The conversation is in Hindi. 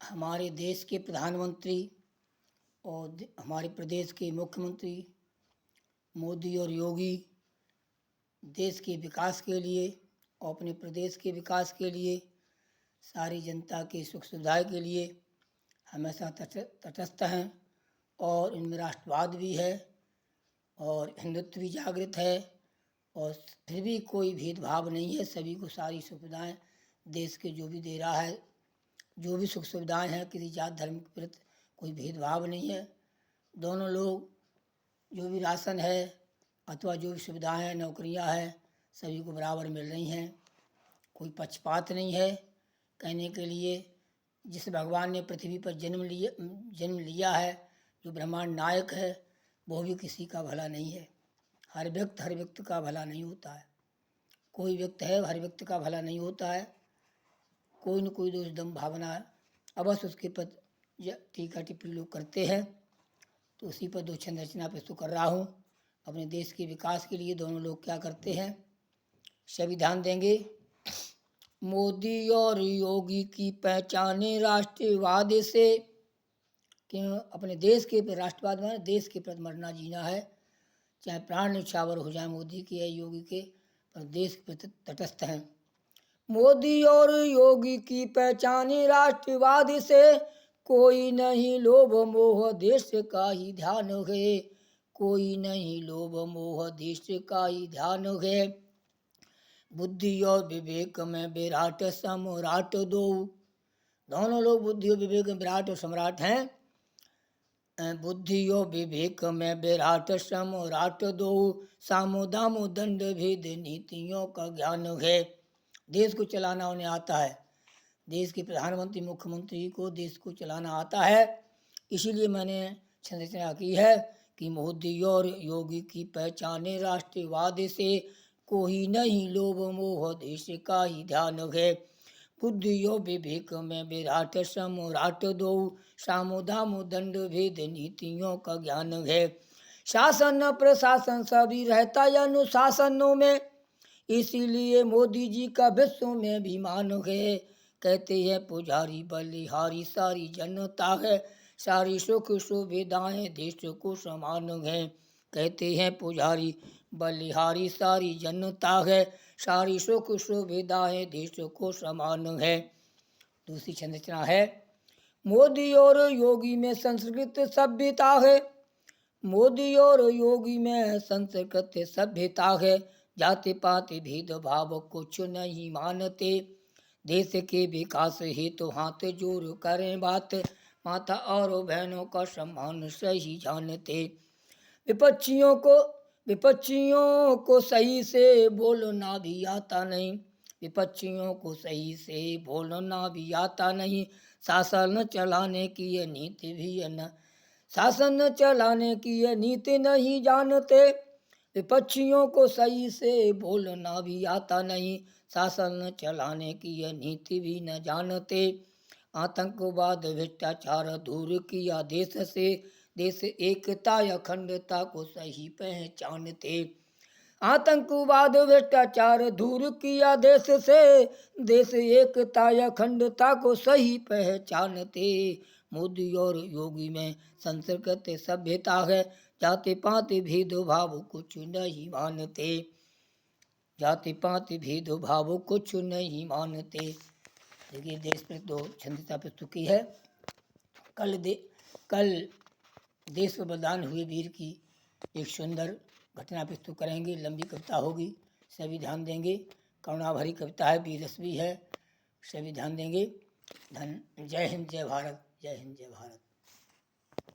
हमारे देश के प्रधानमंत्री और हमारे प्रदेश के मुख्यमंत्री मोदी और योगी देश के विकास के लिए और अपने प्रदेश के विकास के लिए, सारी जनता के सुख सुविधा के लिए हमेशा तटस्थ हैं। और इनमें राष्ट्रवाद भी है और हिंदुत्व भी जागृत है, और फिर भी कोई भेदभाव नहीं है। सभी को सारी सुविधाएं देश के जो भी दे रहा है, जो भी सुख सुविधाएं हैं, किसी जात धर्म के प्रति कोई भेदभाव नहीं है। दोनों लोग जो भी राशन है अथवा जो भी सुविधाएं हैं, नौकरियां हैं, सभी को बराबर मिल रही हैं। कोई पक्षपात नहीं है। कहने के लिए जिस भगवान ने पृथ्वी पर जन्म लिया है, जो ब्रह्मांड नायक है, वो भी किसी का भला नहीं है। हर व्यक्ति का भला नहीं होता है। कोई व्यक्ति है, हर व्यक्ति का भला नहीं होता है। कोई न कोई दोष दम भावना अवश्य उसके प्रति टीका टिप्पणी लोग करते हैं। तो उसी पर दो छंद रचना प्रस्तुत कर रहा हूँ। अपने देश के विकास के लिए दोनों लोग क्या करते हैं, सभी ध्यान देंगे। मोदी और योगी की पहचाने राष्ट्रवाद से, क्यों अपने देश के राष्ट्रवाद में देश के प्रति मरना जीना है, चाहे प्राण न्यौछावर हो जाए मोदी के या योगी के, पर देश के प्रति तटस्थ हैं। मोदी और योगी की पहचाने राष्ट्रवाद से, कोई नहीं लोभ मोह देश का ही ध्यान है। कोई नहीं लोभ मोह देश का ही ध्यान है। बुद्धि और विवेक में विराट सम्राट दो। दोनों लोग बुद्धि और विवेक में विराट और सम्राट हैं। बुद्धि और विवेक में विराट सम्राट दो। सामो दामो दंड भेद नीतियों का ज्ञान है। देश को चलाना उन्हें आता है। देश के प्रधानमंत्री मुख्यमंत्री को देश को चलाना आता है। इसीलिए मैंने संरचना की है कि मोदी और योगी की पहचाने राष्ट्रवाद से, कोई नहीं लोभ मोह देश का ही ध्यान है। बुद्धि और विवेक में विराट सम्राट दो। सामो दामो दंड भेद नीतियों का ज्ञान है। शासन प्रशासन सभी रहता है अनुशासनों में, इसीलिए मोदी जी का विश्व में अभिमान है। कहते हैं पुजारी बलिहारी सारी जनता है। सारी सुख सुविधाएं देश को समान है। कहते हैं पुजारी बलिहारी सारी जनता है। सारी सुख सुविधाएं देश को समान है। दूसरी संरचना है। मोदी और योगी में संस्कृत सभ्यता है। मोदी और योगी में संस्कृत सभ्यता है। जाति पाति भेदभाव कुछ नहीं मानते। देश के विकास हेतु हाथ जोड़ करें बात। माता और बहनों का सम्मान सही जानते। विपक्षियों को सही से बोलना भी आता नहीं। विपक्षियों को सही से बोलना भी आता नहीं। शासन चलाने की ये नीति भी न शासन चलाने की ये नीति नहीं जानते। विपक्षियों को सही से बोलना भी आता नहीं। शासन चलाने की ये नीति भी न जानते। आतंकवाद भ्रष्टाचार दूर किया देश से। देश एकता या अखंडता को सही पहचानते। आतंकवाद भ्रष्टाचार दूर किया देश से। देश एकता या अखंडता को सही पहचानते। मोदी और योगी में संस्कृत सभ्यता है। जाति पाति भेदभाव कुछ नहीं मानते। जाति पाति भेदभाव कुछ नहीं मानते। देखिए देश पर दो छंदिता प्रस्तुत की है। कल देश को बलिदान हुए वीर की एक सुंदर घटना प्रस्तुत करेंगे। लंबी कविता होगी, सभी ध्यान देंगे। करुणा भरी कविता है, वीर रस भी है, सभी ध्यान देंगे। जय हिंद जय भारत। जय हिंद जय भारत।